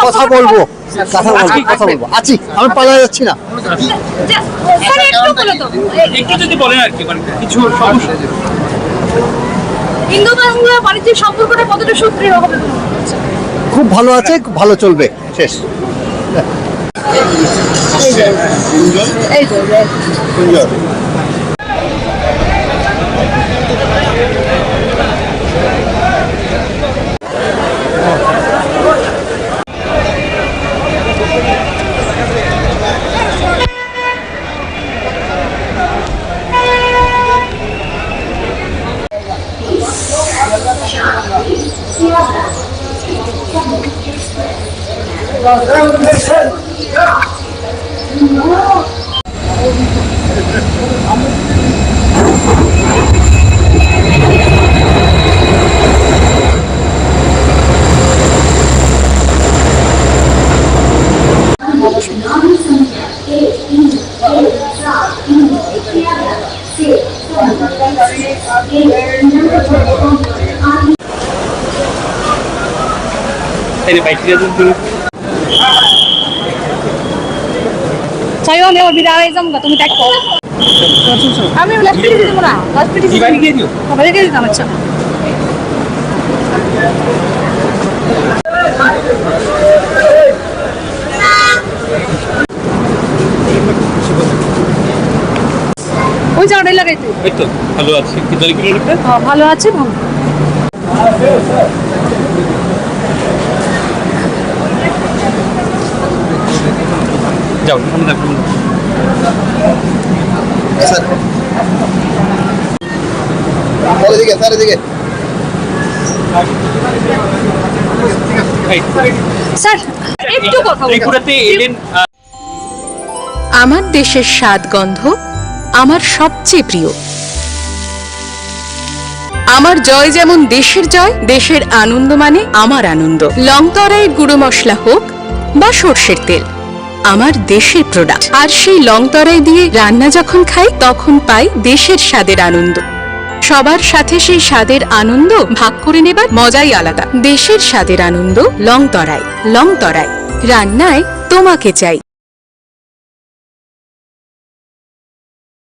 কথা বলবো আছি, আমি পালা যাচ্ছি না। বাণিজ্যিক সম্পর্কটা কতটা সুদৃঢ় হবে? খুব ভালো আছে, খুব ভালো চলবে। শেষ। আমি বিদায় যাবো, তুমি দেখো আমি লেফটে দিব না, লেফটে দিয়ে দিও, বাইরে দিয়ে দিতাম। আচ্ছা ওই জায়গাটাই লাগাইতে। এই তো ভালো আছে, কি দরকার কি লোকটা? হ্যাঁ ভালো আছে, ভালো। যাও সামনে দেখুন স্যার, এদিকে স্যার, এদিকে স্যার একটু কথা বলতে এলেন। আমার দেশের স্বাদ গন্ধ আমার সবচেয়ে প্রিয়। আমার জয় যেমন দেশের জয়, দেশের আনন্দ মানে আমার আনন্দ। লংতরাইয়ের গুঁড়ো মশলা হোক বা সর্ষের তেল, আমার দেশের প্রোডাক্ট। আর সেই লংতরাই দিয়ে রান্না যখন খাই তখন পাই দেশের স্বাদের আনন্দ। সবার সাথে সেই স্বাদের আনন্দ ভাগ করে নেবার মজাই আলাদা। দেশের স্বাদের আনন্দ লংতরাই। লংতরাই, রান্নায় তোমাকে চাই।